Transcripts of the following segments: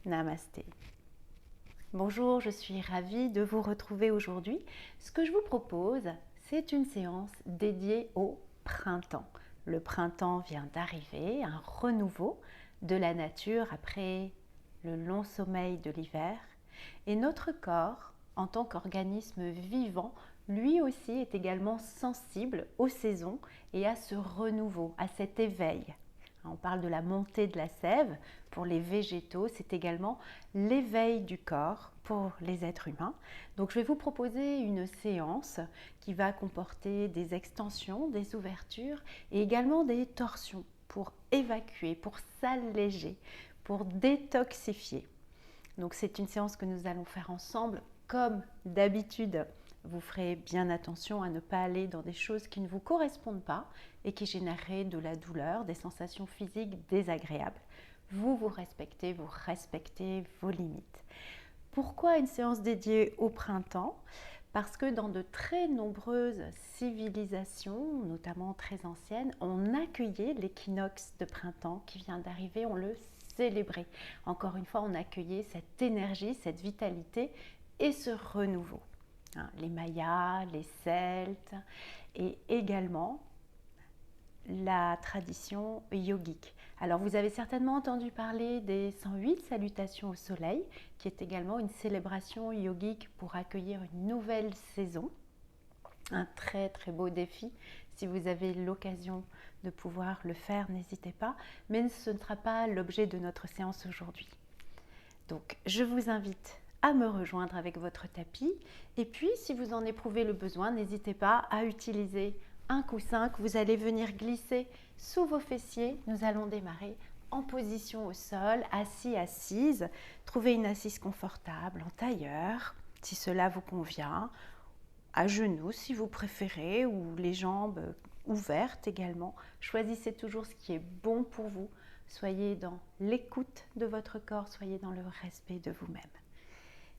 Namasté. Bonjour, je suis ravie de vous retrouver aujourd'hui. Ce que je vous propose, c'est une séance dédiée au printemps. Le printemps vient d'arriver, un renouveau de la nature après le long sommeil de l'hiver. Et notre corps, en tant qu'organisme vivant, lui aussi est également sensible aux saisons et à ce renouveau, à cet éveil. On parle de la montée de la sève pour les végétaux, c'est également l'éveil du corps pour les êtres humains. Donc je vais vous proposer une séance qui va comporter des extensions, des ouvertures et également des torsions pour évacuer, pour s'alléger, pour détoxifier. Donc c'est une séance que nous allons faire ensemble comme d'habitude. Vous ferez bien attention à ne pas aller dans des choses qui ne vous correspondent pas et qui généreraient de la douleur, des sensations physiques désagréables. Vous respectez vos limites. Pourquoi une séance dédiée au printemps ? Parce que dans de très nombreuses civilisations, notamment très anciennes, on accueillait l'équinoxe de printemps qui vient d'arriver, on le célébrait. Encore une fois, on accueillait cette énergie, cette vitalité et ce renouveau. Les Mayas, les Celtes et également la tradition yogique. Alors vous avez certainement entendu parler des 108 salutations au soleil, qui est également une célébration yogique pour accueillir une nouvelle saison. Un très très beau défi. Si vous avez l'occasion de pouvoir le faire, n'hésitez pas. Mais ce ne sera pas l'objet de notre séance aujourd'hui. Donc je vous invite à me rejoindre avec votre tapis. Et puis, si vous en éprouvez le besoin, n'hésitez pas à utiliser un coussin que vous allez venir glisser sous vos fessiers. Nous allons démarrer en position au sol, assis, assise. Trouvez une assise confortable, en tailleur, si cela vous convient, à genoux si vous préférez, ou les jambes ouvertes également. Choisissez toujours ce qui est bon pour vous. Soyez dans l'écoute de votre corps, soyez dans le respect de vous-même.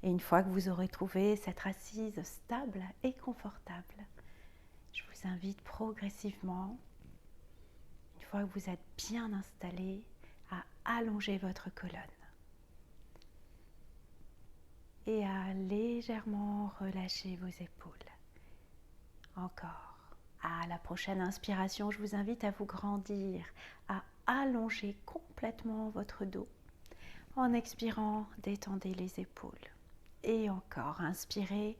Et une fois que vous aurez trouvé cette assise stable et confortable, je vous invite progressivement, une fois que vous êtes bien installé, à allonger votre colonne et à légèrement relâcher vos épaules. Encore. À la prochaine inspiration, je vous invite à vous grandir, à allonger complètement votre dos. En expirant, détendez les épaules. Et encore, inspirez,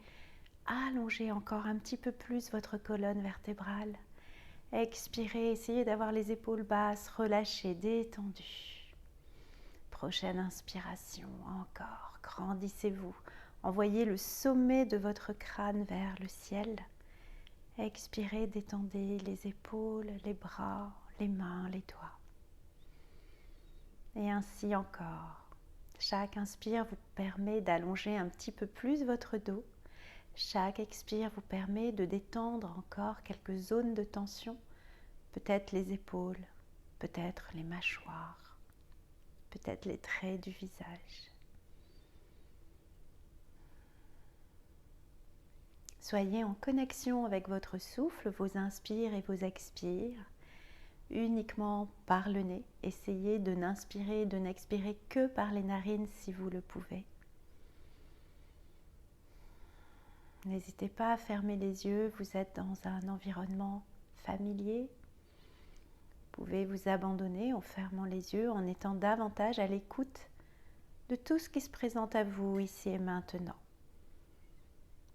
allongez encore un petit peu plus votre colonne vertébrale. Expirez, essayez d'avoir les épaules basses, relâchées, détendues. Prochaine inspiration, encore, grandissez-vous. Envoyez le sommet de votre crâne vers le ciel. Expirez, détendez les épaules, les bras, les mains, les doigts. Et ainsi encore. Chaque inspire vous permet d'allonger un petit peu plus votre dos. Chaque expire vous permet de détendre encore quelques zones de tension, peut-être les épaules, peut-être les mâchoires, peut-être les traits du visage. Soyez en connexion avec votre souffle, vos inspires et vos expires, uniquement par le nez. Essayez de n'inspirer et de n'expirer que par les narines si vous le pouvez. N'hésitez pas à fermer les yeux, vous êtes dans un environnement familier. Vous pouvez vous abandonner en fermant les yeux, en étant davantage à l'écoute de tout ce qui se présente à vous ici et maintenant.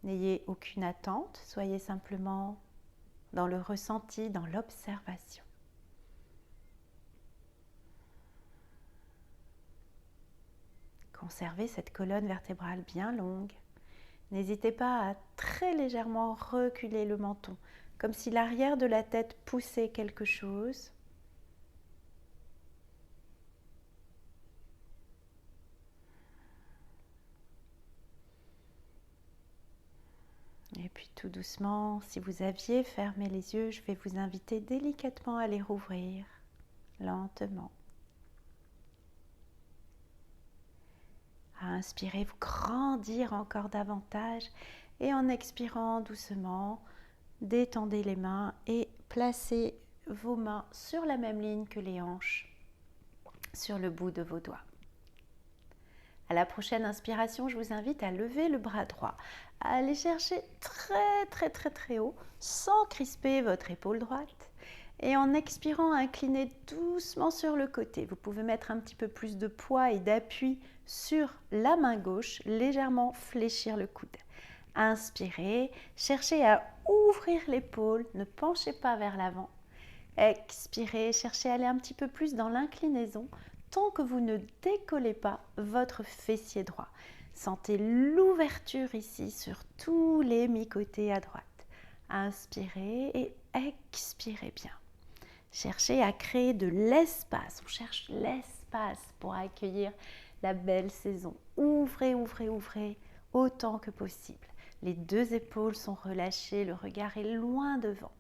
N'ayez aucune attente, soyez simplement dans le ressenti, dans l'observation. Conservez cette colonne vertébrale bien longue. N'hésitez pas à très légèrement reculer le menton, comme si l'arrière de la tête poussait quelque chose. Et puis tout doucement, si vous aviez fermé les yeux, je vais vous inviter délicatement à les rouvrir, lentement. À inspirer, vous grandir encore davantage et en expirant doucement, détendez les mains et placez vos mains sur la même ligne que les hanches, sur le bout de vos doigts. À la prochaine inspiration, je vous invite à lever le bras droit, à aller chercher très haut, sans crisper votre épaule droite. Et en expirant, inclinez doucement sur le côté. Vous pouvez mettre un petit peu plus de poids et d'appui sur la main gauche, légèrement fléchir le coude. Inspirez, cherchez à ouvrir l'épaule, ne penchez pas vers l'avant. Expirez, cherchez à aller un petit peu plus dans l'inclinaison tant que vous ne décollez pas votre fessier droit. Sentez l'ouverture ici sur tous les mi-côtés à droite. Inspirez et expirez bien. Cherchez à créer de l'espace. On cherche l'espace pour accueillir la belle saison. Ouvrez autant que possible. Les deux épaules sont relâchées, le regard est loin devant.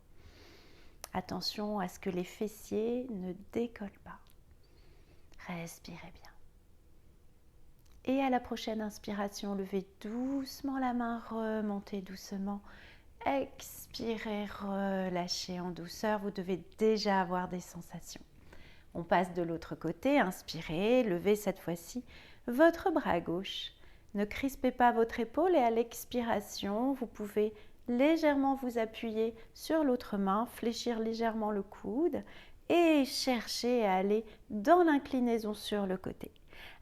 Attention à ce que les fessiers ne décollent pas. Respirez bien. Et à la prochaine inspiration, levez doucement la main, remontez doucement. Expirez, relâchez en douceur. Vous devez déjà avoir des sensations. On passe de l'autre côté. Inspirez, levez cette fois-ci votre bras gauche. Ne crispez pas votre épaule et à l'expiration, vous pouvez légèrement vous appuyer sur l'autre main, fléchir légèrement le coude et chercher à aller dans l'inclinaison sur le côté.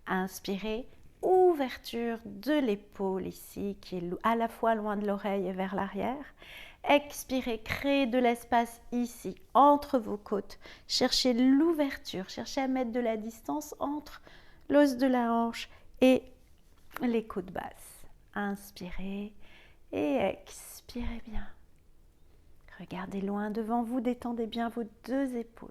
Inspirez, ouverture de l'épaule ici qui est à la fois loin de l'oreille et vers l'arrière. Expirez, créez de l'espace ici entre vos côtes. Cherchez l'ouverture, cherchez à mettre de la distance entre l'os de la hanche et les côtes basses. Inspirez et expirez bien. Regardez loin devant vous, détendez bien vos deux épaules.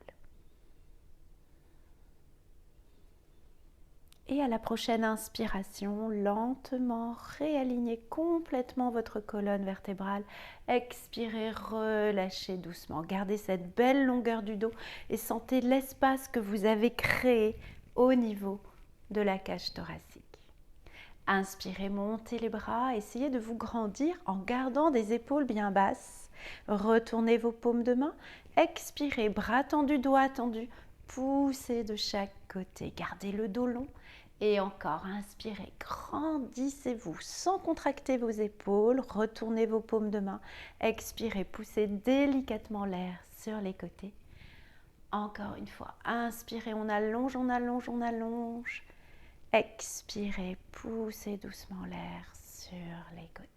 Et à la prochaine inspiration, lentement réalignez complètement votre colonne vertébrale. Expirez, relâchez doucement. Gardez cette belle longueur du dos et sentez l'espace que vous avez créé au niveau de la cage thoracique. Inspirez, montez les bras, essayez de vous grandir en gardant des épaules bien basses. Retournez vos paumes de main. Expirez, bras tendus, doigts tendus. Poussez de chaque côté. Gardez le dos long. Et encore, inspirez, grandissez-vous sans contracter vos épaules. Retournez vos paumes de main. Expirez, poussez délicatement l'air sur les côtés. Encore une fois, inspirez, on allonge, on allonge, on allonge. Expirez, poussez doucement l'air sur les côtés.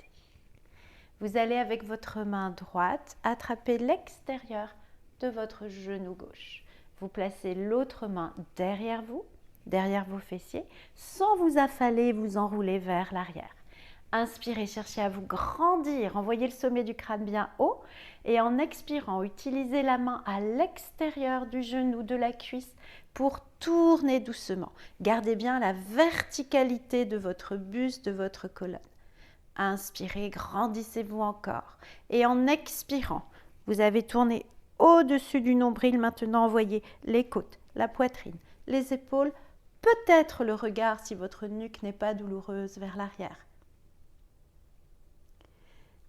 Vous allez avec votre main droite attraper l'extérieur de votre genou gauche. Vous placez l'autre main derrière vous, derrière vos fessiers, sans vous affaler, vous enrouler vers l'arrière. Inspirez, cherchez à vous grandir, envoyez le sommet du crâne bien haut et en expirant, utilisez la main à l'extérieur du genou, de la cuisse pour tourner doucement. Gardez bien la verticalité de votre buste, de votre colonne. Inspirez, grandissez-vous encore et en expirant, vous avez tourné au-dessus du nombril. Maintenant, envoyez les côtes, la poitrine, les épaules, peut-être le regard si votre nuque n'est pas douloureuse vers l'arrière.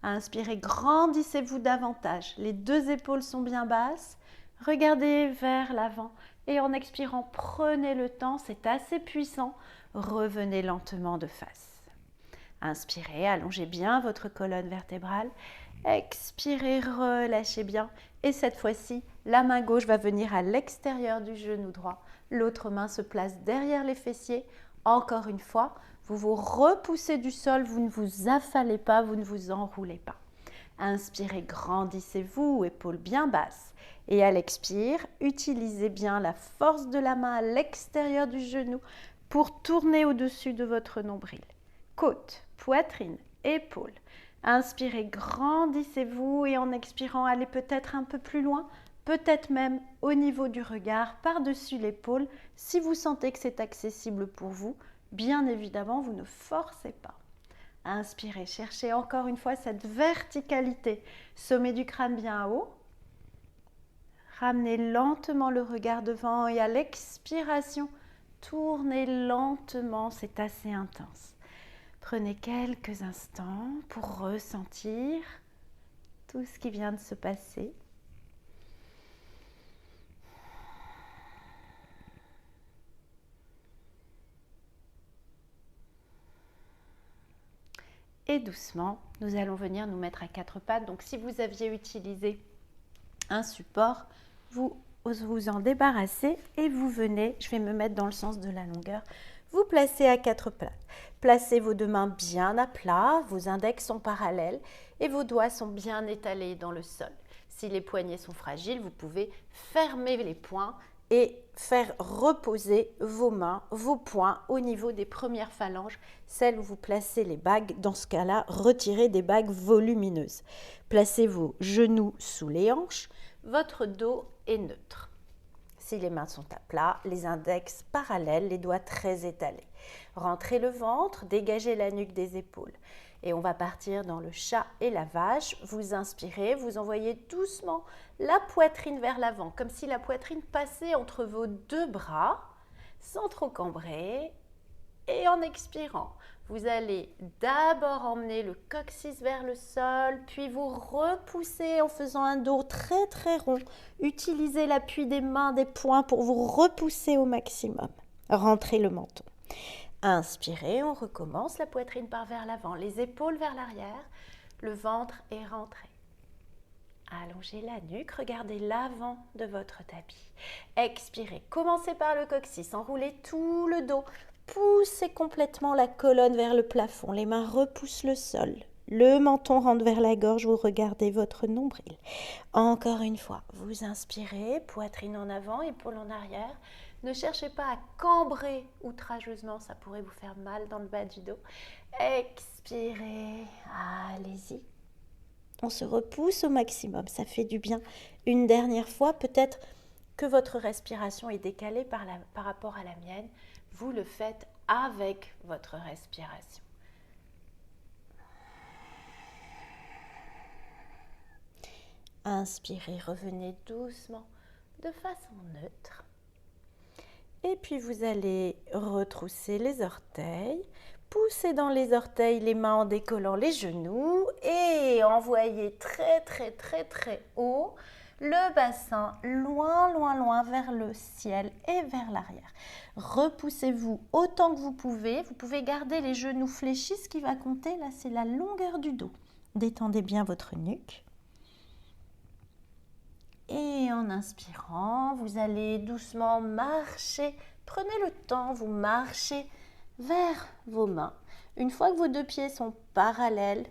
Inspirez, grandissez-vous davantage. Les deux épaules sont bien basses. Regardez vers l'avant et en expirant, prenez le temps, c'est assez puissant. Revenez lentement de face. Inspirez, allongez bien votre colonne vertébrale. Expirez, relâchez bien. Et cette fois-ci, la main gauche va venir à l'extérieur du genou droit. L'autre main se place derrière les fessiers. Encore une fois, vous vous repoussez du sol, vous ne vous affalez pas, vous ne vous enroulez pas. Inspirez, grandissez-vous, épaules bien basses. Et à l'expire, utilisez bien la force de la main à l'extérieur du genou pour tourner au-dessus de votre nombril. Côte, poitrine, épaules. Inspirez, grandissez-vous et en expirant, allez peut-être un peu plus loin, peut-être même au niveau du regard, par-dessus l'épaule, si vous sentez que c'est accessible pour vous. Bien évidemment, vous ne forcez pas. Inspirez, cherchez encore une fois cette verticalité. Sommet du crâne bien haut. Ramenez lentement le regard devant et à l'expiration, tournez lentement, c'est assez intense. Prenez quelques instants pour ressentir tout ce qui vient de se passer. Et doucement, nous allons venir nous mettre à quatre pattes. Donc si vous aviez utilisé un support, vous vous en débarrassez et vous venez, je vais me mettre dans le sens de la longueur, vous placez à quatre pattes. Placez vos deux mains bien à plat, vos index sont parallèles et vos doigts sont bien étalés dans le sol. Si les poignets sont fragiles, vous pouvez fermer les poings et faire reposer vos mains, vos poings au niveau des premières phalanges, celles où vous placez les bagues. Dans ce cas-là, retirez des bagues volumineuses. Placez vos genoux sous les hanches, votre dos est neutre. Si les mains sont à plat, les index parallèles, les doigts très étalés. Rentrez le ventre, dégagez la nuque des épaules. Et on va partir dans le chat et la vache. Vous inspirez, vous envoyez doucement la poitrine vers l'avant, comme si la poitrine passait entre vos deux bras, sans trop cambrer. Et en expirant, vous allez d'abord emmener le coccyx vers le sol, puis vous repoussez en faisant un dos très très rond. Utilisez l'appui des mains, des poings pour vous repousser au maximum. Rentrez le menton. Inspirez, on recommence, la poitrine part vers l'avant, les épaules vers l'arrière, le ventre est rentré. Allongez la nuque, regardez l'avant de votre tapis. Expirez, commencez par le coccyx, enroulez tout le dos, poussez complètement la colonne vers le plafond, les mains repoussent le sol. Le menton rentre vers la gorge, vous regardez votre nombril. Encore une fois, vous inspirez, poitrine en avant, épaules en arrière. Ne cherchez pas à cambrer outrageusement, ça pourrait vous faire mal dans le bas du dos. Expirez, allez-y. On se repousse au maximum, ça fait du bien. Une dernière fois, peut-être que votre respiration est décalée par rapport à la mienne. Vous le faites avec votre respiration. Inspirez, revenez doucement de façon neutre. Et puis vous allez retrousser les orteils, pousser dans les orteils les mains en décollant les genoux et envoyer très très très très haut le bassin loin loin loin vers le ciel et vers l'arrière. Repoussez-vous autant que vous pouvez garder les genoux fléchis, ce qui va compter là c'est la longueur du dos. Détendez bien votre nuque. Et en inspirant, vous allez doucement marcher. Prenez le temps, vous marchez vers vos mains. Une fois que vos deux pieds sont parallèles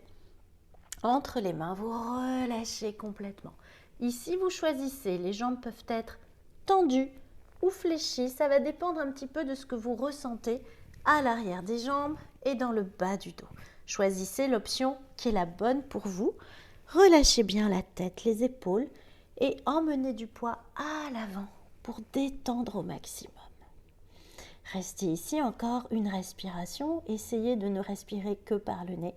entre les mains, vous relâchez complètement. Ici, vous choisissez. Les jambes peuvent être tendues ou fléchies. Ça va dépendre un petit peu de ce que vous ressentez à l'arrière des jambes et dans le bas du dos. Choisissez l'option qui est la bonne pour vous. Relâchez bien la tête, les épaules. Et emmenez du poids à l'avant pour détendre au maximum. Restez ici encore une respiration. Essayez de ne respirer que par le nez.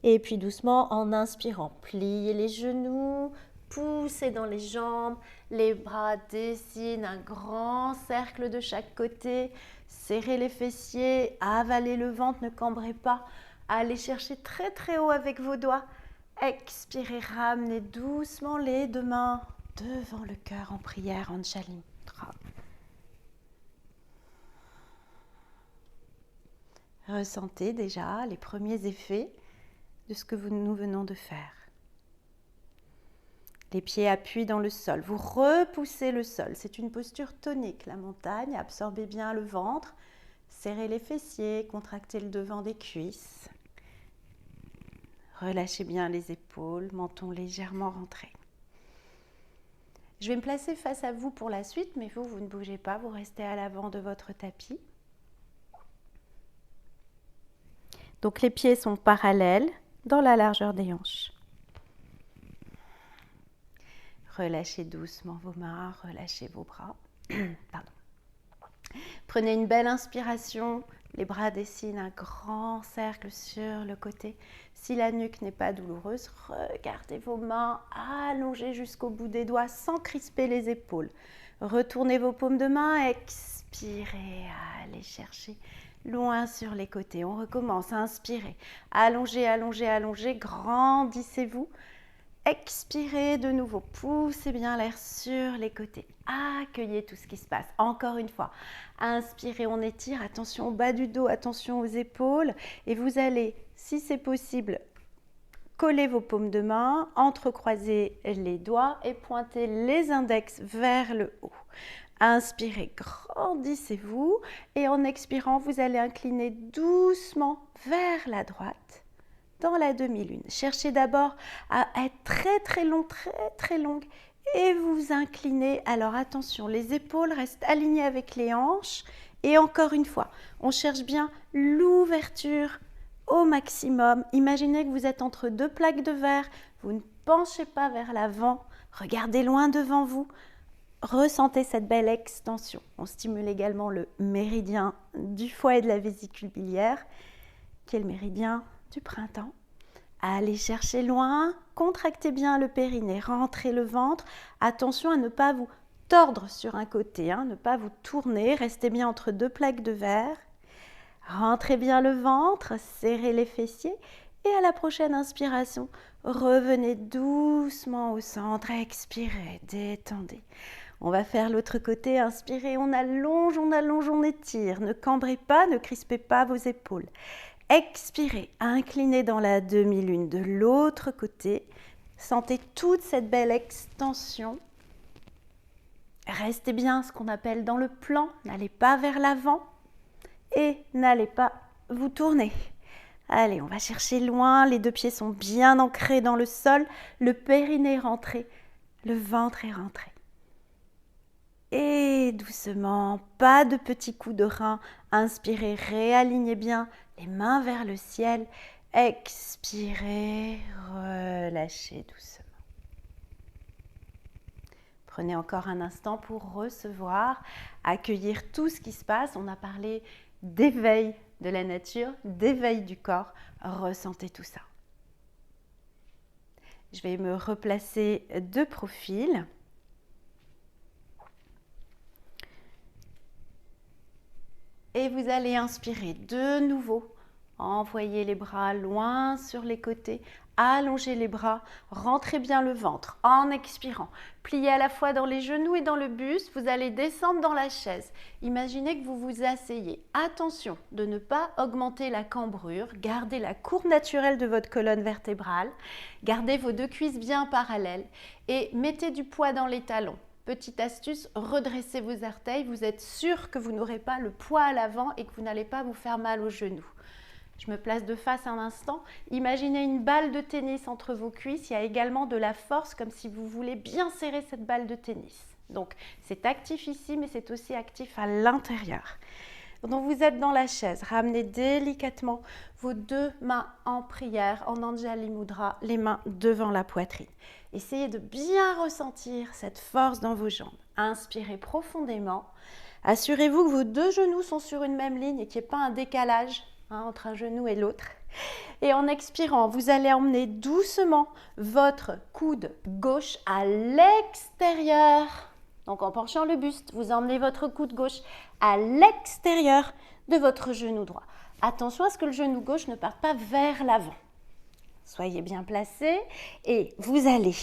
Et puis doucement, en inspirant, pliez les genoux, poussez dans les jambes, les bras dessinent un grand cercle de chaque côté. Serrez les fessiers, avalez le ventre, ne cambrez pas. Allez chercher très très haut avec vos doigts. Expirez, ramenez doucement les deux mains devant le cœur en prière, Anjali Mudra. Ressentez déjà les premiers effets de ce que nous venons de faire. Les pieds appuient dans le sol, vous repoussez le sol. C'est une posture tonique, la montagne. Absorbez bien le ventre, serrez les fessiers, contractez le devant des cuisses. Relâchez bien les épaules, menton légèrement rentré. Je vais me placer face à vous pour la suite, mais vous ne bougez pas, vous restez à l'avant de votre tapis. Donc les pieds sont parallèles dans la largeur des hanches. Relâchez doucement vos mains, relâchez vos bras. Pardon. Prenez une belle inspiration, les bras dessinent un grand cercle sur le côté. Si la nuque n'est pas douloureuse, regardez vos mains allongées jusqu'au bout des doigts sans crisper les épaules. Retournez vos paumes de main, expirez, allez chercher loin sur les côtés. On recommence à inspirer. Allongez, allongez, allongez, grandissez-vous. Expirez de nouveau, poussez bien l'air sur les côtés. Accueillez tout ce qui se passe. Encore une fois, inspirez, on étire. Attention au bas du dos, attention aux épaules. Et vous allez, si c'est possible, coller vos paumes de main, entrecroiser les doigts et pointer les index vers le haut. Inspirez, grandissez-vous. Et en expirant, vous allez incliner doucement vers la droite. Dans la demi-lune. Cherchez d'abord à être très longue et vous inclinez. Alors attention, les épaules restent alignées avec les hanches et encore une fois, on cherche bien l'ouverture au maximum. Imaginez que vous êtes entre deux plaques de verre, vous ne penchez pas vers l'avant, regardez loin devant vous, ressentez cette belle extension. On stimule également le méridien du foie et de la vésicule biliaire, qui est le méridien du printemps. Allez chercher loin, contractez bien le périnée, rentrez le ventre. Attention à ne pas vous tordre sur un côté, ne pas vous tourner, restez bien entre deux plaques de verre. Rentrez bien le ventre, serrez les fessiers et à la prochaine inspiration, revenez doucement au centre, expirez, détendez. On va faire l'autre côté, inspirez, on allonge, on étire. Ne cambrez pas, ne crispez pas vos épaules. Expirez, inclinez dans la demi-lune de l'autre côté. Sentez toute cette belle extension. Restez bien ce qu'on appelle dans le plan, n'allez pas vers l'avant et n'allez pas vous tourner. Allez, on va chercher loin, les deux pieds sont bien ancrés dans le sol, le périnée est rentré, le ventre est rentré. Et doucement, pas de petits coups de rein, inspirez, réalignez bien les mains vers le ciel, expirez, relâchez doucement. Prenez encore un instant pour recevoir, accueillir tout ce qui se passe. On a parlé d'éveil de la nature, d'éveil du corps, ressentez tout ça. Je vais me replacer de profil. Et vous allez inspirer de nouveau. Envoyez les bras loin sur les côtés. Allongez les bras. Rentrez bien le ventre en expirant. Pliez à la fois dans les genoux et dans le buste. Vous allez descendre dans la chaise. Imaginez que vous vous asseyez. Attention de ne pas augmenter la cambrure. Gardez la courbe naturelle de votre colonne vertébrale. Gardez vos deux cuisses bien parallèles. Et mettez du poids dans les talons. Petite astuce, redressez vos orteils, vous êtes sûr que vous n'aurez pas le poids à l'avant et que vous n'allez pas vous faire mal aux genoux. Je me place de face un instant. Imaginez une balle de tennis entre vos cuisses. Il y a également de la force, comme si vous voulez bien serrer cette balle de tennis. Donc, c'est actif ici, mais c'est aussi actif à l'intérieur. Donc, vous êtes dans la chaise. Ramenez délicatement vos deux mains en prière, en Anjali Mudra, les mains devant la poitrine. Essayez de bien ressentir cette force dans vos jambes. Inspirez profondément. Assurez-vous que vos deux genoux sont sur une même ligne et qu'il n'y ait pas un décalage entre un genou et l'autre. Et en expirant, vous allez emmener doucement votre coude gauche à l'extérieur. Donc en penchant le buste, vous emmenez votre coude gauche à l'extérieur de votre genou droit. Attention à ce que le genou gauche ne parte pas vers l'avant. Soyez bien placés et vous allez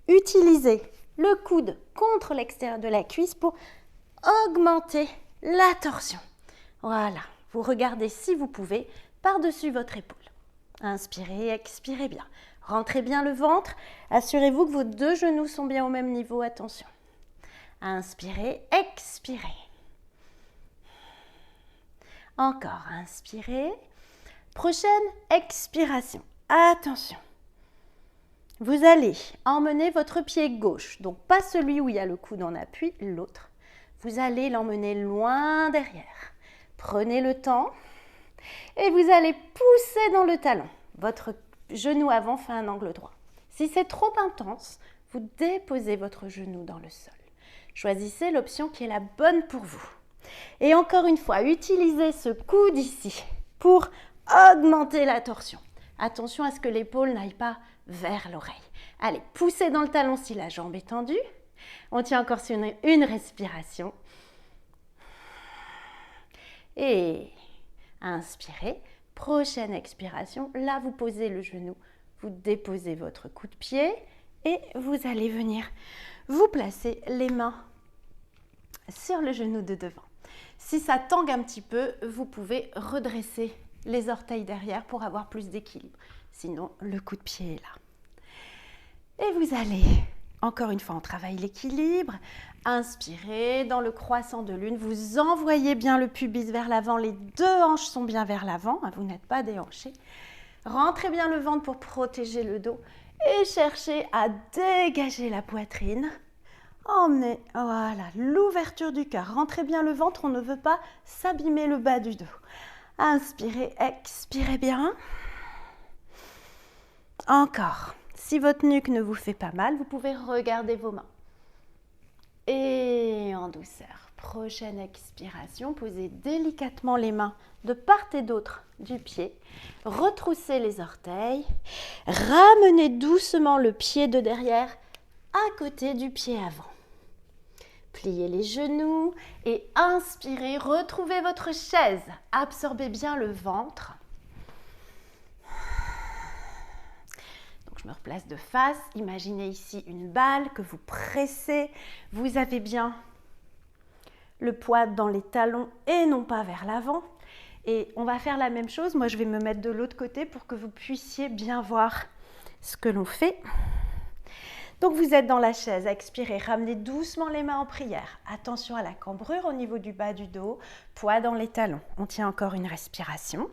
utiliser le coude contre l'extérieur de la cuisse pour augmenter la torsion. Voilà, vous regardez si vous pouvez par-dessus votre épaule. Inspirez, expirez bien. Rentrez bien le ventre. Assurez-vous que vos deux genoux sont bien au même niveau. Attention. Inspirez, expirez. Encore, inspirez. Prochaine expiration. Attention. Vous allez emmener votre pied gauche, donc pas celui où il y a le coude en appui, l'autre. Vous allez l'emmener loin derrière. Prenez le temps et vous allez pousser dans le talon. Votre genou avant fait un angle droit. Si c'est trop intense, vous déposez votre genou dans le sol. Choisissez l'option qui est la bonne pour vous. Et encore une fois, utilisez ce coude ici pour augmenter la torsion. Attention à ce que l'épaule n'aille pas vers l'oreille. Allez, poussez dans le talon si la jambe est tendue. On tient encore sur une respiration. Et inspirez. Prochaine expiration. Là, vous posez le genou. Vous déposez votre coup de pied Et vous allez venir vous placer les mains sur le genou de devant. Si ça tangue un petit peu, vous pouvez redresser les orteils derrière pour avoir plus d'équilibre. Sinon, le coup de pied est là. Et vous allez, encore une fois, on travaille l'équilibre. Inspirez dans le croissant de lune. Vous envoyez bien le pubis vers l'avant. Les deux hanches sont bien vers l'avant. Vous n'êtes pas déhanchés. Rentrez bien le ventre pour protéger le dos. Et cherchez à dégager la poitrine. Emmenez, voilà, l'ouverture du cœur. Rentrez bien le ventre, on ne veut pas s'abîmer le bas du dos. Inspirez, expirez bien. Encore. Si votre nuque ne vous fait pas mal, vous pouvez regarder vos mains. Et en douceur, prochaine expiration, posez délicatement les mains de part et d'autre du pied. Retroussez les orteils. Ramenez doucement le pied de derrière à côté du pied avant. Pliez les genoux et inspirez, retrouvez votre chaise. Absorbez bien le ventre. Donc je me replace de face. Imaginez ici une balle que vous pressez. Vous avez bien le poids dans les talons et non pas vers l'avant. Et on va faire la même chose. Moi, je vais me mettre de l'autre côté pour que vous puissiez bien voir ce que l'on fait. Donc, vous êtes dans la chaise, expirez, ramenez doucement les mains en prière. Attention à la cambrure au niveau du bas du dos, poids dans les talons. On tient encore une respiration.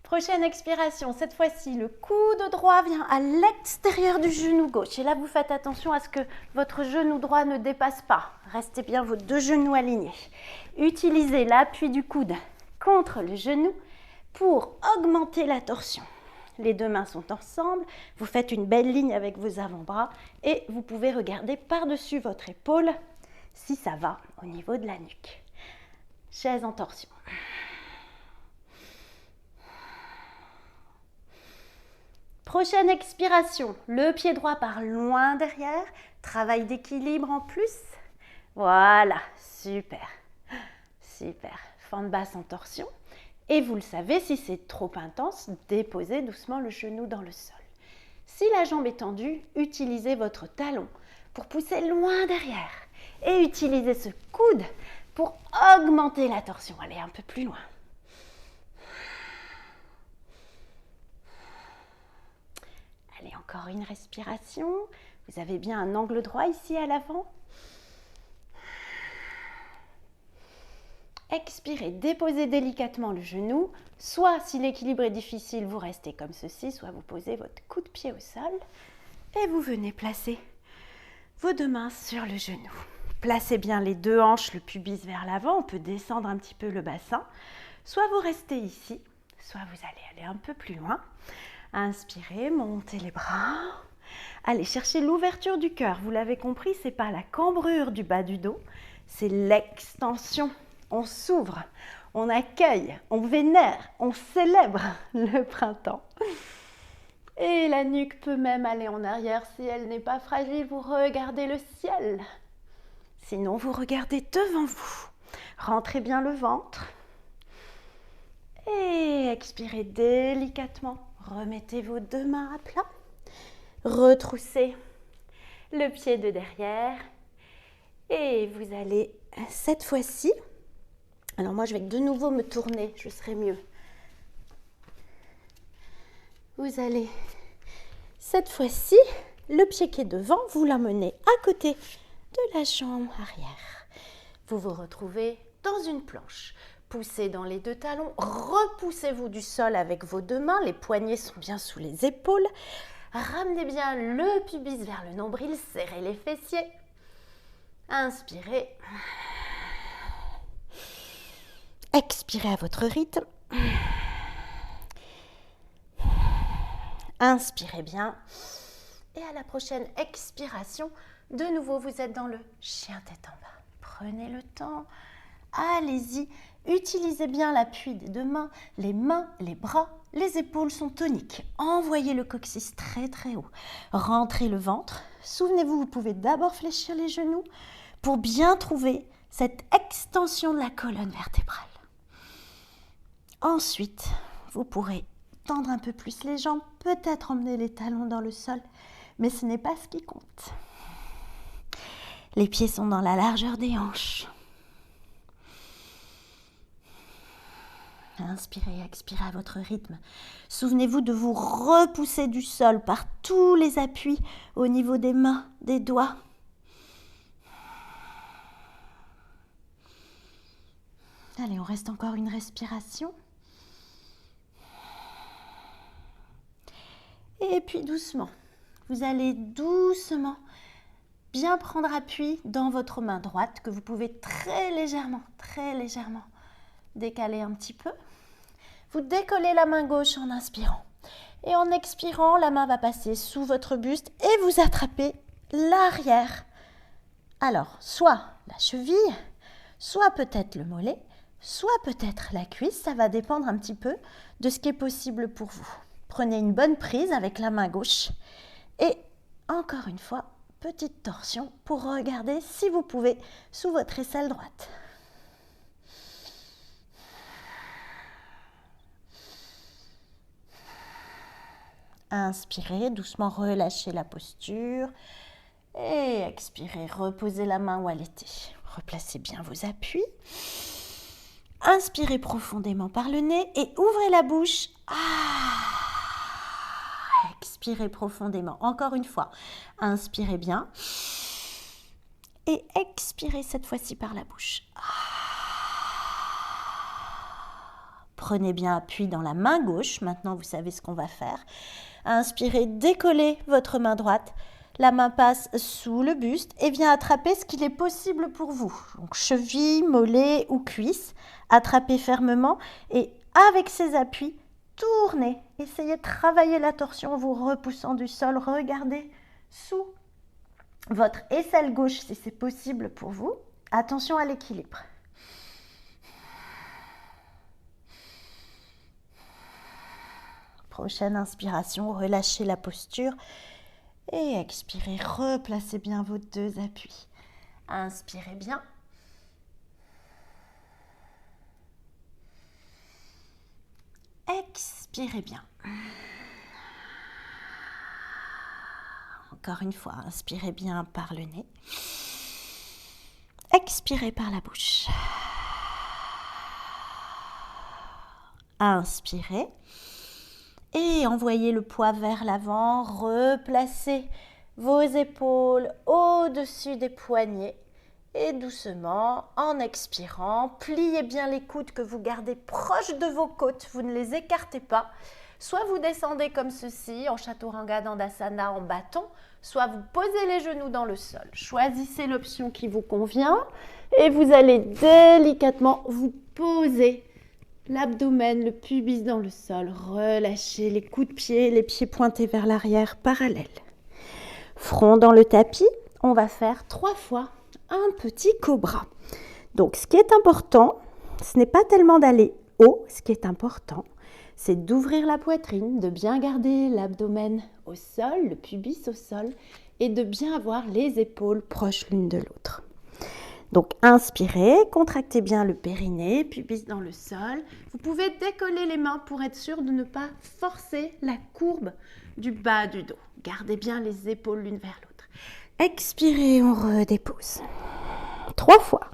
Prochaine expiration, cette fois-ci, le coude droit vient à l'extérieur du genou gauche. Et là, vous faites attention à ce que votre genou droit ne dépasse pas. Restez bien vos deux genoux alignés. Utilisez l'appui du coude contre le genou pour augmenter la torsion. Les deux mains sont ensemble, vous faites une belle ligne avec vos avant-bras et vous pouvez regarder par-dessus votre épaule si ça va au niveau de la nuque. Chaise en torsion. Prochaine expiration, le pied droit part loin derrière, travail d'équilibre en plus. Voilà, super, super. Fente basse en torsion. Et vous le savez, si c'est trop intense, déposez doucement le genou dans le sol. Si la jambe est tendue, utilisez votre talon pour pousser loin derrière. Et utilisez ce coude pour augmenter la torsion. Allez un peu plus loin. Allez, encore une respiration. Vous avez bien un angle droit ici à l'avant. Expirez, déposez délicatement le genou. Soit, si l'équilibre est difficile, vous restez comme ceci, soit vous posez votre coup de pied au sol et vous venez placer vos deux mains sur le genou. Placez bien les deux hanches, le pubis vers l'avant. On peut descendre un petit peu le bassin. Soit vous restez ici, soit vous allez aller un peu plus loin. Inspirez, montez les bras. Allez chercher l'ouverture du cœur. Vous l'avez compris, ce n'est pas la cambrure du bas du dos, c'est l'extension. On s'ouvre, on accueille, on vénère, on célèbre le printemps. Et la nuque peut même aller en arrière si elle n'est pas fragile. Vous regardez le ciel. Sinon, vous regardez devant vous. Rentrez bien le ventre. Et expirez délicatement. Remettez vos deux mains à plat. Retroussez le pied de derrière. Et vous allez cette fois-ci... Alors moi, je vais de nouveau me tourner, je serai mieux. Vous allez, cette fois-ci, le pied qui est devant, vous l'amenez à côté de la jambe arrière. Vous vous retrouvez dans une planche. Poussez dans les deux talons, repoussez-vous du sol avec vos deux mains, les poignets sont bien sous les épaules. Ramenez bien le pubis vers le nombril, serrez les fessiers. Inspirez. Expirez à votre rythme. Inspirez bien. Et à la prochaine expiration, de nouveau, vous êtes dans le chien tête en bas. Prenez le temps. Allez-y. Utilisez bien l'appui des deux mains. Les mains, les bras, les épaules sont toniques. Envoyez le coccyx très très haut. Rentrez le ventre. Souvenez-vous, vous pouvez d'abord fléchir les genoux pour bien trouver cette extension de la colonne vertébrale. Ensuite, vous pourrez tendre un peu plus les jambes, peut-être emmener les talons dans le sol, mais ce n'est pas ce qui compte. Les pieds sont dans la largeur des hanches. Inspirez, expirez à votre rythme. Souvenez-vous de vous repousser du sol par tous les appuis au niveau des mains, des doigts. Allez, on reste encore une respiration. Et puis doucement, vous allez doucement bien prendre appui dans votre main droite que vous pouvez très légèrement décaler un petit peu. Vous décollez la main gauche en inspirant. Et en expirant, la main va passer sous votre buste et vous attrapez l'arrière. Alors, soit la cheville, soit peut-être le mollet, soit peut-être la cuisse. Ça va dépendre un petit peu de ce qui est possible pour vous. Prenez une bonne prise avec la main gauche. Et encore une fois, petite torsion pour regarder si vous pouvez sous votre aisselle droite. Inspirez, doucement relâchez la posture. Et expirez, reposez la main où elle était. Replacez bien vos appuis. Inspirez profondément par le nez et ouvrez la bouche. Expirez profondément. Encore une fois. Inspirez bien. Et expirez cette fois-ci par la bouche. Prenez bien appui dans la main gauche. Maintenant, vous savez ce qu'on va faire. Inspirez, décollez votre main droite. La main passe sous le buste et vient attraper ce qu'il est possible pour vous. Donc, cheville, mollet ou cuisse. Attrapez fermement et avec ces appuis, tournez. Essayez de travailler la torsion en vous repoussant du sol. Regardez sous votre aisselle gauche si c'est possible pour vous. Attention à l'équilibre. Prochaine inspiration, relâchez la posture et expirez, replacez bien vos deux appuis. Inspirez bien. Expirez bien. Encore une fois, inspirez bien par le nez. Expirez par la bouche. Inspirez. Et envoyez le poids vers l'avant. Replacez vos épaules au-dessus des poignets. Et doucement, en expirant, pliez bien les coudes que vous gardez proches de vos côtes. Vous ne les écartez pas. Soit vous descendez comme ceci, en Chaturanga Dandasana, en bâton, soit vous posez les genoux dans le sol. Choisissez l'option qui vous convient et vous allez délicatement vous poser l'abdomen, le pubis dans le sol. Relâchez les coups de pied, les pieds pointés vers l'arrière, parallèles. Front dans le tapis, on va faire 3 fois un petit cobra. Donc, ce qui est important, ce n'est pas tellement d'aller haut. Ce qui est important, c'est d'ouvrir la poitrine, de bien garder l'abdomen au sol, le pubis au sol, et de bien avoir les épaules proches l'une de l'autre. Donc, inspirez, contractez bien le périnée, pubis dans le sol. Vous pouvez décoller les mains pour être sûr de ne pas forcer la courbe du bas du dos. Gardez bien les épaules l'une vers l'autre. Expirez, on redépose. 3 fois.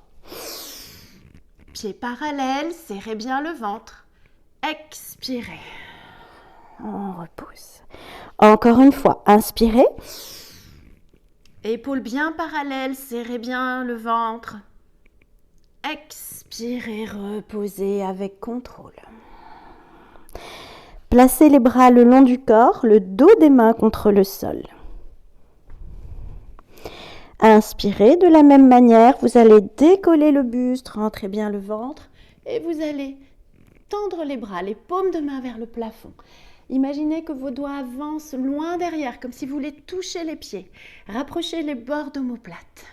Pieds parallèles, serrez bien le ventre. Expirez. On repousse. Encore une fois, inspirez. Épaules bien parallèles, serrez bien le ventre. Expirez, reposez avec contrôle. Placez les bras le long du corps, le dos des mains contre le sol. Inspirez de la même manière, vous allez décoller le buste, rentrez bien le ventre et vous allez tendre les bras, les paumes de main vers le plafond. Imaginez que vos doigts avancent loin derrière, comme si vous voulez toucher les pieds. Rapprochez les bords d'omoplate.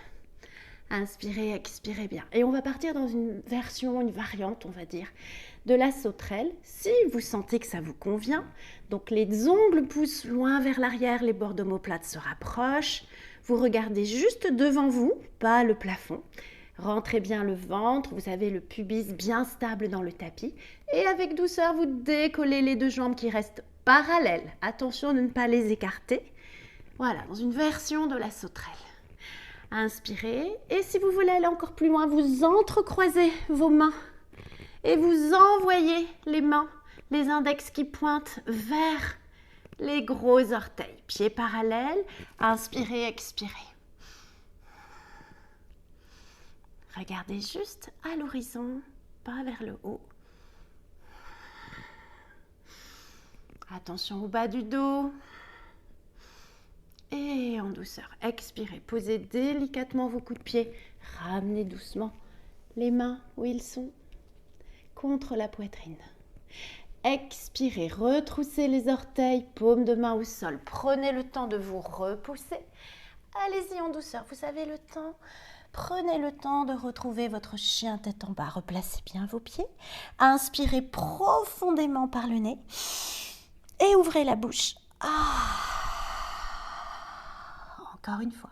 Inspirez, expirez bien. Et on va partir dans une version, une variante, on va dire, de la sauterelle, si vous sentez que ça vous convient. Donc les ongles poussent loin vers l'arrière, les bords d'omoplate se rapprochent. Vous regardez juste devant vous, pas le plafond. Rentrez bien le ventre, vous avez le pubis bien stable dans le tapis. Et avec douceur, vous décollez les deux jambes qui restent parallèles. Attention de ne pas les écarter. Voilà, dans une version de la sauterelle. Inspirez. Et si vous voulez aller encore plus loin, vous entrecroisez vos mains. Et vous envoyez les mains, les index qui pointent vers les gros orteils. Pieds parallèles. Inspirez, expirez. Regardez juste à l'horizon, pas vers le haut. Attention au bas du dos. Et en douceur, expirez. Posez délicatement vos coups de pied. Ramenez doucement les mains où ils sont, contre la poitrine. Expirez, retroussez les orteils, paume de main au sol. Prenez le temps de vous repousser. Allez-y en douceur, vous avez le temps. Prenez le temps de retrouver votre chien tête en bas. Replacez bien vos pieds. Inspirez profondément par le nez et ouvrez la bouche. Encore une fois.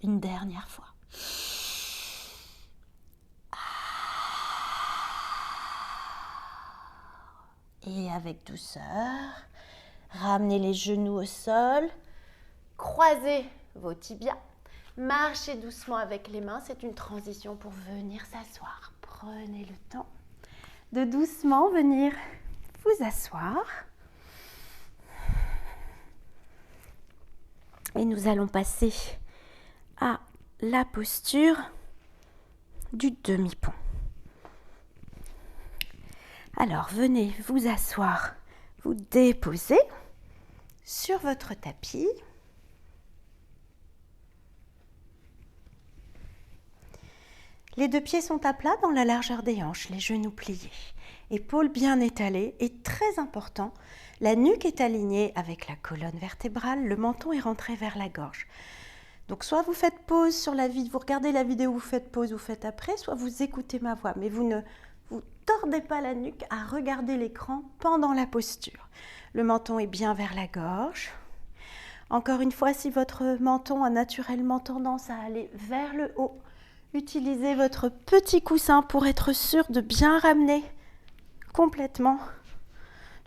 Une dernière fois. Et avec douceur, ramenez les genoux au sol, croisez vos tibias, marchez doucement avec les mains. C'est une transition pour venir s'asseoir. Prenez le temps de doucement venir vous asseoir. Et nous allons passer à la posture du demi-pont. Alors, venez vous asseoir, vous déposer sur votre tapis. Les deux pieds sont à plat dans la largeur des hanches, les genoux pliés. Épaules bien étalées et très important, la nuque est alignée avec la colonne vertébrale, le menton est rentré vers la gorge. Donc soit vous faites pause sur la vidéo, vous regardez la vidéo, vous faites pause, vous faites après, soit vous écoutez ma voix, mais vous ne vous tordez pas la nuque à regarder l'écran pendant la posture. Le menton est bien vers la gorge. Encore une fois, si votre menton a naturellement tendance à aller vers le haut, utilisez votre petit coussin pour être sûr de bien ramener complètement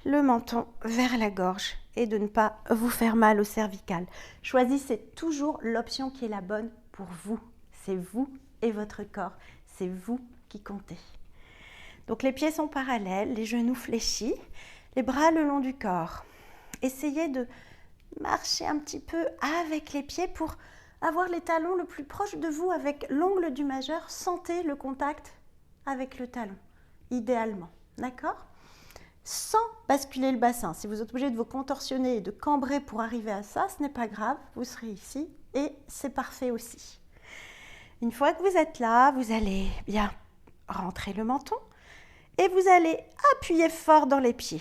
le menton vers la gorge et de ne pas vous faire mal au cervical. Choisissez toujours l'option qui est la bonne pour vous. C'est vous et votre corps. C'est vous qui comptez. Donc les pieds sont parallèles, les genoux fléchis, les bras le long du corps. Essayez de marcher un petit peu avec les pieds pour avoir les talons le plus proche de vous avec l'ongle du majeur. Sentez le contact avec le talon, idéalement. D'accord ? Sans basculer le bassin. Si vous êtes obligé de vous contorsionner et de cambrer pour arriver à ça, ce n'est pas grave, vous serez ici et c'est parfait aussi. Une fois que vous êtes là, vous allez bien rentrer le menton et vous allez appuyer fort dans les pieds.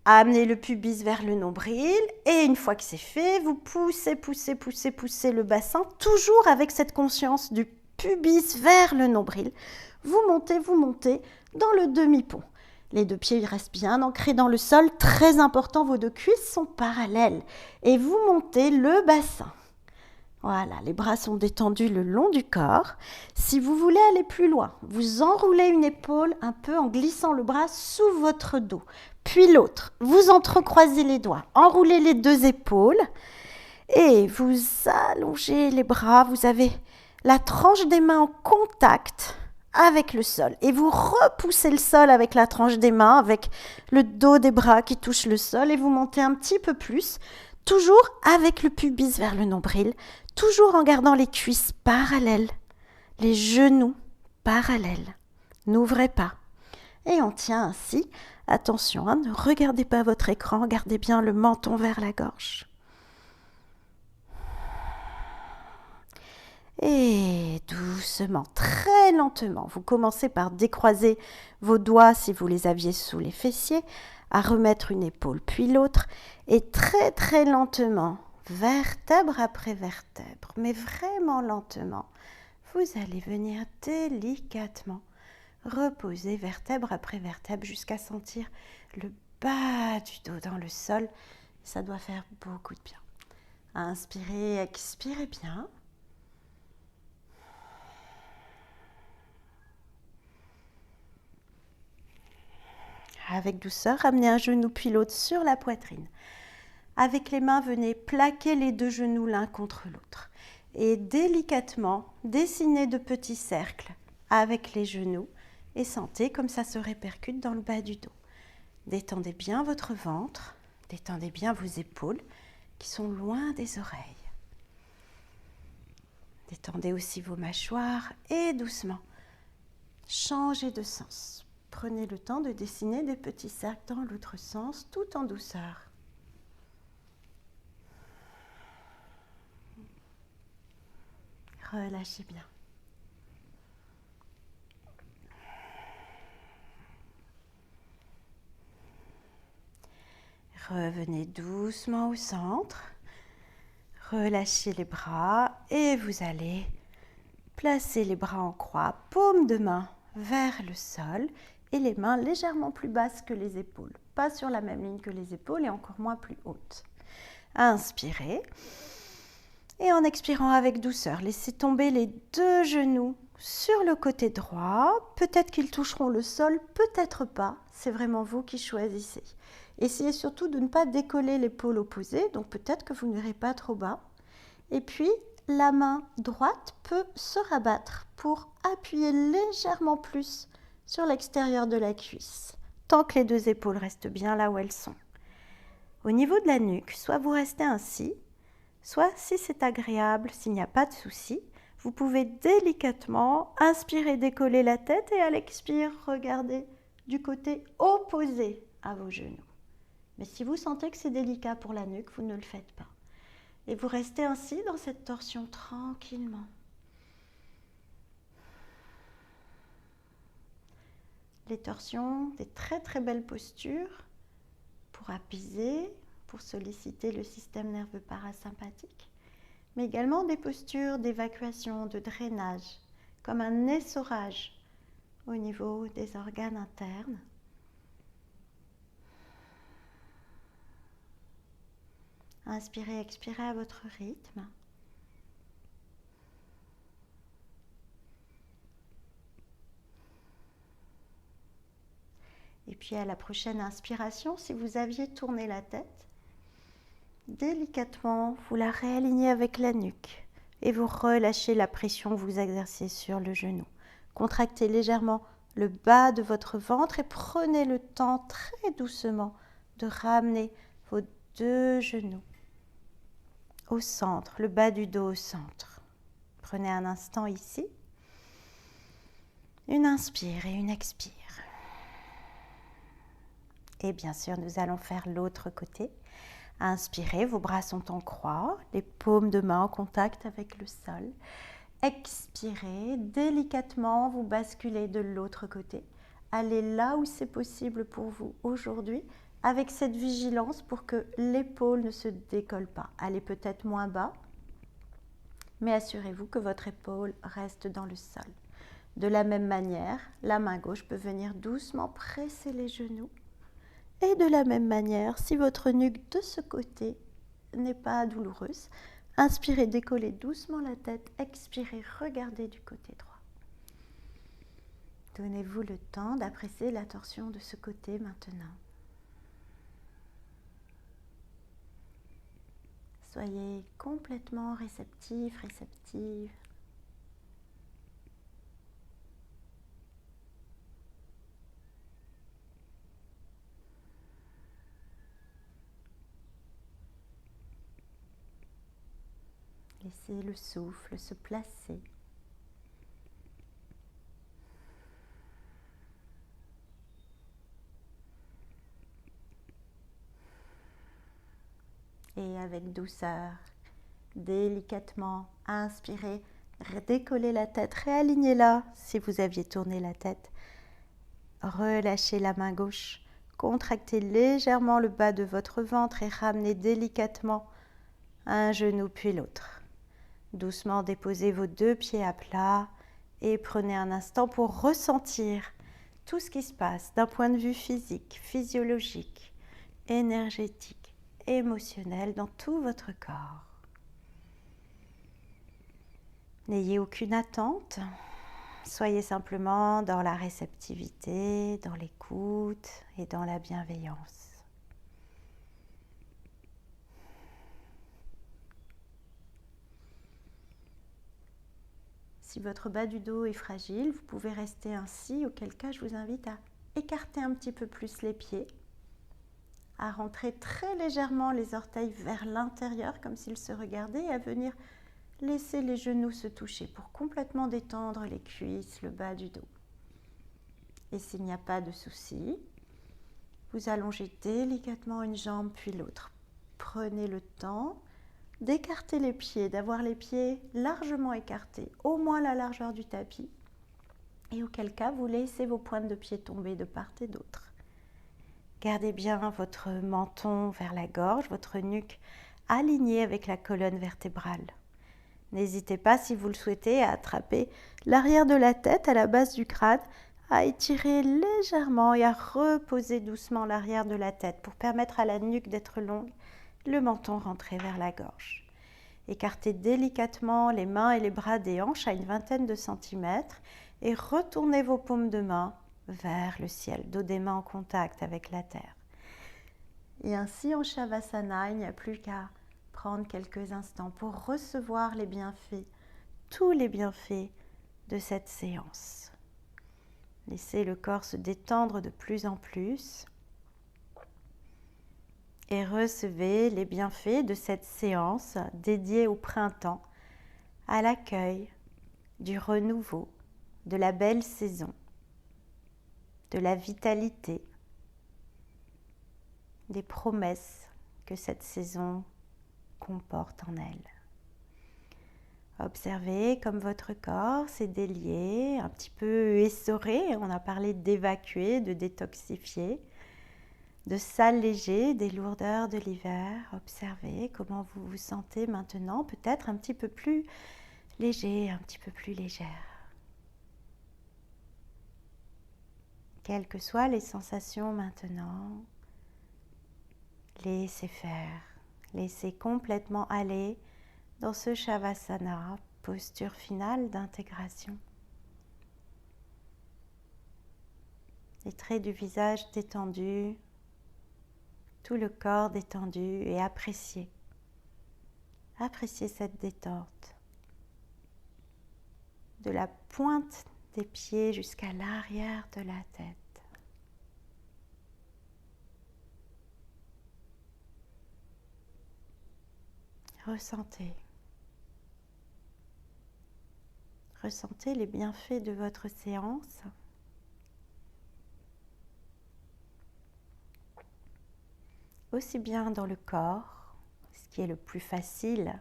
Amenez le pubis vers le nombril et une fois que c'est fait, vous poussez le bassin, toujours avec cette conscience du pubis vers le nombril. Vous montez dans le demi-pont. Les deux pieds restent bien ancrés dans le sol. Très important, vos deux cuisses sont parallèles. Et vous montez le bassin. Voilà, les bras sont détendus le long du corps. Si vous voulez aller plus loin, vous enroulez une épaule un peu en glissant le bras sous votre dos. Puis l'autre, vous entrecroisez les doigts, enroulez les deux épaules et vous allongez les bras. Vous avez la tranche des mains en contact avec le sol et vous repoussez le sol avec la tranche des mains, avec le dos des bras qui touche le sol et vous montez un petit peu plus, toujours avec le pubis vers le nombril, toujours en gardant les cuisses parallèles, les genoux parallèles. N'ouvrez pas. Et on tient ainsi. Attention, ne regardez pas votre écran, gardez bien le menton vers la gorge. Et doucement, très lentement, vous commencez par décroiser vos doigts si vous les aviez sous les fessiers, à remettre une épaule puis l'autre, et très très lentement, vertèbre après vertèbre, mais vraiment lentement, vous allez venir délicatement reposer vertèbre après vertèbre jusqu'à sentir le bas du dos dans le sol. Ça doit faire beaucoup de bien. Inspirez, expirez bien. Avec douceur, ramenez un genou puis l'autre sur la poitrine. Avec les mains, venez plaquer les deux genoux l'un contre l'autre. Et délicatement, dessinez de petits cercles avec les genoux et sentez comme ça se répercute dans le bas du dos. Détendez bien votre ventre, détendez bien vos épaules qui sont loin des oreilles. Détendez aussi vos mâchoires et doucement, changez de sens. Prenez le temps de dessiner des petits cercles dans l'autre sens tout en douceur. Relâchez bien. Revenez doucement au centre. Relâchez les bras et vous allez placer les bras en croix, paume de main vers le sol et les mains légèrement plus basses que les épaules. Pas sur la même ligne que les épaules et encore moins plus hautes. Inspirez. Et en expirant avec douceur, laissez tomber les deux genoux sur le côté droit. Peut-être qu'ils toucheront le sol, peut-être pas. C'est vraiment vous qui choisissez. Essayez surtout de ne pas décoller l'épaule opposée, donc peut-être que vous n'irez pas trop bas. Et puis, la main droite peut se rabattre pour appuyer légèrement plus sur l'extérieur de la cuisse, tant que les deux épaules restent bien là où elles sont. Au niveau de la nuque, soit vous restez ainsi, soit, si c'est agréable, s'il n'y a pas de souci, vous pouvez délicatement inspirer, décoller la tête et à l'expire, regarder du côté opposé à vos genoux. Mais si vous sentez que c'est délicat pour la nuque, vous ne le faites pas. Et vous restez ainsi dans cette torsion tranquillement. Les torsions, des très très belles postures pour apaiser, pour solliciter le système nerveux parasympathique, mais également des postures d'évacuation, de drainage, comme un essorage au niveau des organes internes. Inspirez, expirez à votre rythme. Et puis à la prochaine inspiration, si vous aviez tourné la tête, délicatement, vous la réalignez avec la nuque et vous relâchez la pression que vous exercez sur le genou. Contractez légèrement le bas de votre ventre et prenez le temps très doucement de ramener vos deux genoux au centre, le bas du dos au centre. Prenez un instant ici, une inspire et une expire. Et bien sûr, nous allons faire l'autre côté. Inspirez, vos bras sont en croix, les paumes de main en contact avec le sol. Expirez, délicatement, vous basculez de l'autre côté. Allez là où c'est possible pour vous aujourd'hui, avec cette vigilance pour que l'épaule ne se décolle pas. Allez peut-être moins bas, mais assurez-vous que votre épaule reste dans le sol. De la même manière, la main gauche peut venir doucement presser les genoux. Et de la même manière, si votre nuque de ce côté n'est pas douloureuse, inspirez, décollez doucement la tête, expirez, regardez du côté droit. Donnez-vous le temps d'apprécier la torsion de ce côté maintenant. Soyez complètement réceptif, réceptive. Laissez le souffle se placer. Et avec douceur, délicatement, inspirez, décollez la tête, réalignez-la si vous aviez tourné la tête. Relâchez la main gauche, contractez légèrement le bas de votre ventre et ramenez délicatement un genou puis l'autre. Doucement déposez vos deux pieds à plat et prenez un instant pour ressentir tout ce qui se passe d'un point de vue physique, physiologique, énergétique, émotionnel dans tout votre corps. N'ayez aucune attente, soyez simplement dans la réceptivité, dans l'écoute et dans la bienveillance. Si votre bas du dos est fragile, vous pouvez rester ainsi, auquel cas je vous invite à écarter un petit peu plus les pieds, à rentrer très légèrement les orteils vers l'intérieur comme s'ils se regardaient et à venir laisser les genoux se toucher pour complètement détendre les cuisses, le bas du dos. Et s'il n'y a pas de souci, vous allongez délicatement une jambe puis l'autre. Prenez le temps d'écarter les pieds, d'avoir les pieds largement écartés, au moins la largeur du tapis. Et auquel cas, vous laissez vos pointes de pied tomber de part et d'autre. Gardez bien votre menton vers la gorge, votre nuque alignée avec la colonne vertébrale. N'hésitez pas, si vous le souhaitez, à attraper l'arrière de la tête à la base du crâne, à étirer légèrement et à reposer doucement l'arrière de la tête pour permettre à la nuque d'être longue, le menton rentré vers la gorge. Écartez délicatement les mains et les bras des hanches à une vingtaine de centimètres et retournez vos paumes de main vers le ciel, dos des mains en contact avec la terre. Et ainsi en Shavasana, il n'y a plus qu'à prendre quelques instants pour recevoir les bienfaits, tous les bienfaits de cette séance. Laissez le corps se détendre de plus en plus et recevez les bienfaits de cette séance dédiée au printemps, à l'accueil du renouveau, de la belle saison, de la vitalité, des promesses que cette saison comporte en elle. Observez comme votre corps s'est délié, un petit peu essoré. On a parlé d'évacuer, de détoxifier, de s'alléger des lourdeurs de l'hiver. Observez comment vous vous sentez maintenant, peut-être un petit peu plus léger, un petit peu plus légère. Quelles que soient les sensations maintenant, laissez faire, laissez complètement aller dans ce Shavasana, posture finale d'intégration. Les traits du visage détendus, tout le corps détendu et appréciez. Appréciez cette détente. De la pointe des pieds jusqu'à l'arrière de la tête. Ressentez. Ressentez les bienfaits de votre séance. Aussi bien dans le corps, ce qui est le plus facile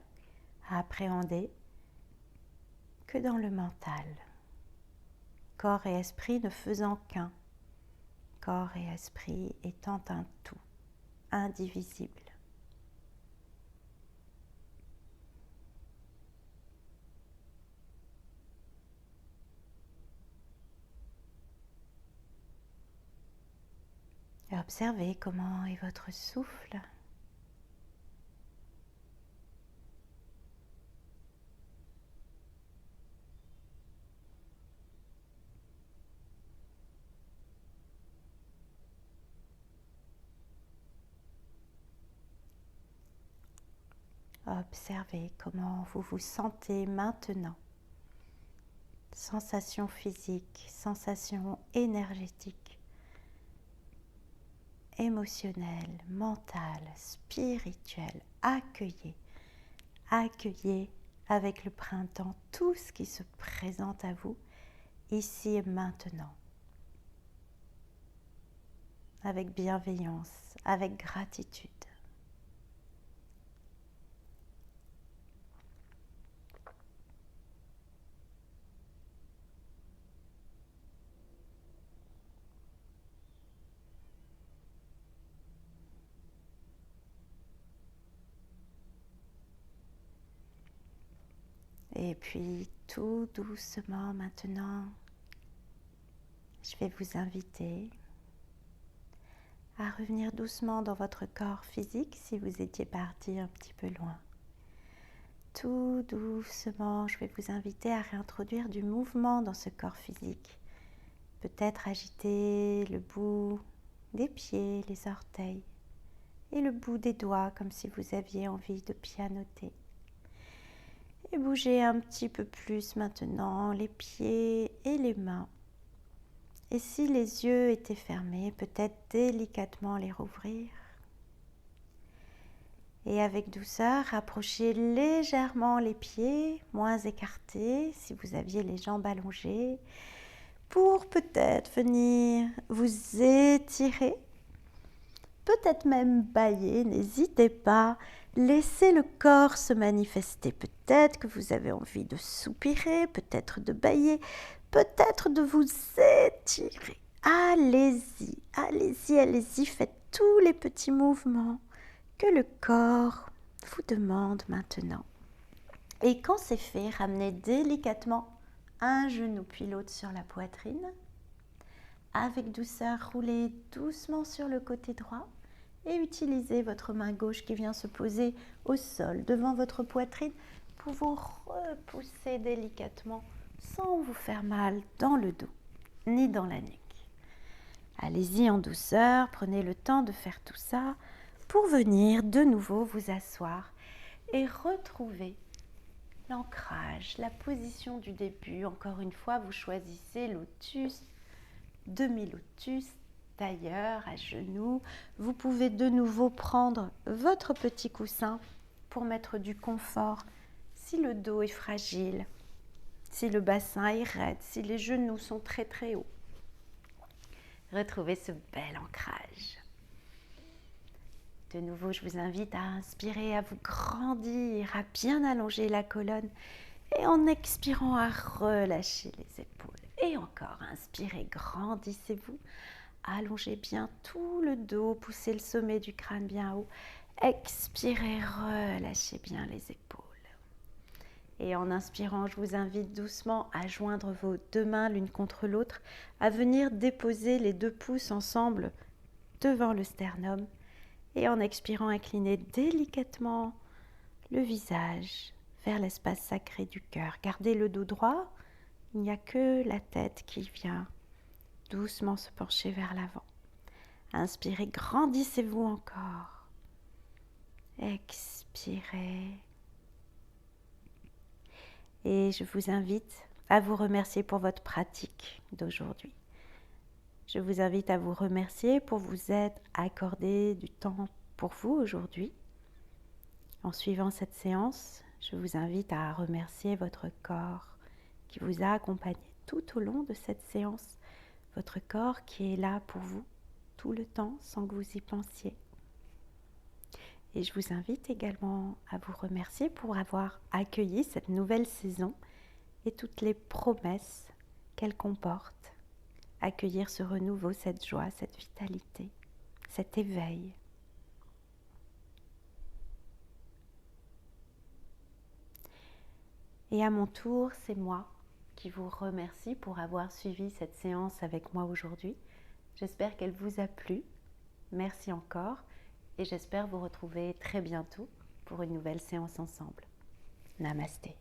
à appréhender, que dans le mental. Corps et esprit ne faisant qu'un. Corps et esprit étant un tout, indivisible. Et observez comment est votre souffle. Observez comment vous vous sentez maintenant. Sensations physiques, sensations énergétiques, émotionnelles, mentales, spirituelles. Accueillez, accueillez avec le printemps tout ce qui se présente à vous ici et maintenant. Avec bienveillance, avec gratitude. Et puis tout doucement maintenant, je vais vous inviter à revenir doucement dans votre corps physique si vous étiez parti un petit peu loin. tout doucement, je vais vous inviter à réintroduire du mouvement dans ce corps physique. Peut-être agiter le bout des pieds, les orteils et le bout des doigts comme si vous aviez envie de pianoter. Et bougez un petit peu plus maintenant les pieds et les mains. Et si les yeux étaient fermés, peut-être délicatement les rouvrir. Et avec douceur, rapprochez légèrement les pieds, moins écartés si vous aviez les jambes allongées, pour peut-être venir vous étirer, peut-être même bâiller, n'hésitez pas, laissez le corps se manifester. Peut-être que vous avez envie de soupirer, peut-être de bâiller, peut-être de vous étirer. Allez-y, allez-y, allez-y, faites tous les petits mouvements que le corps vous demande maintenant. Et quand c'est fait, ramenez délicatement un genou puis l'autre sur la poitrine. Avec douceur, roulez doucement sur le côté droit et utilisez votre main gauche qui vient se poser au sol devant votre poitrine pour vous repousser délicatement sans vous faire mal dans le dos ni dans la nuque. Allez-y en douceur, prenez le temps de faire tout ça pour venir de nouveau vous asseoir et retrouver l'ancrage, la position du début. Encore une fois, vous choisissez lotus, demi-lotus, tailleur, à genoux. Vous pouvez de nouveau prendre votre petit coussin pour mettre du confort si le dos est fragile, si le bassin est raide, si les genoux sont très très hauts. Retrouvez ce bel ancrage. De nouveau, je vous invite à inspirer, à vous grandir, à bien allonger la colonne et en expirant à relâcher les épaules. Et encore, inspirez, grandissez-vous, allongez bien tout le dos, poussez le sommet du crâne bien haut. Expirez, relâchez bien les épaules. Et en inspirant, je vous invite doucement à joindre vos deux mains l'une contre l'autre, à venir déposer les deux pouces ensemble devant le sternum. Et en expirant, inclinez délicatement le visage vers l'espace sacré du cœur. Gardez le dos droit, il n'y a que la tête qui vient doucement se pencher vers l'avant. Inspirez, grandissez-vous encore. Expirez. Et je vous invite à vous remercier pour votre pratique d'aujourd'hui. Je vous invite à vous remercier pour vous être accordé du temps pour vous aujourd'hui. En suivant cette séance, je vous invite à remercier votre corps qui vous a accompagné tout au long de cette séance. Votre corps qui est là pour vous tout le temps sans que vous y pensiez. Et je vous invite également à vous remercier pour avoir accueilli cette nouvelle saison et toutes les promesses qu'elle comporte. Accueillir ce renouveau, cette joie, cette vitalité, cet éveil. Et à mon tour, c'est moi qui vous remercie pour avoir suivi cette séance avec moi aujourd'hui. J'espère qu'elle vous a plu. Merci encore et j'espère vous retrouver très bientôt pour une nouvelle séance ensemble. Namasté.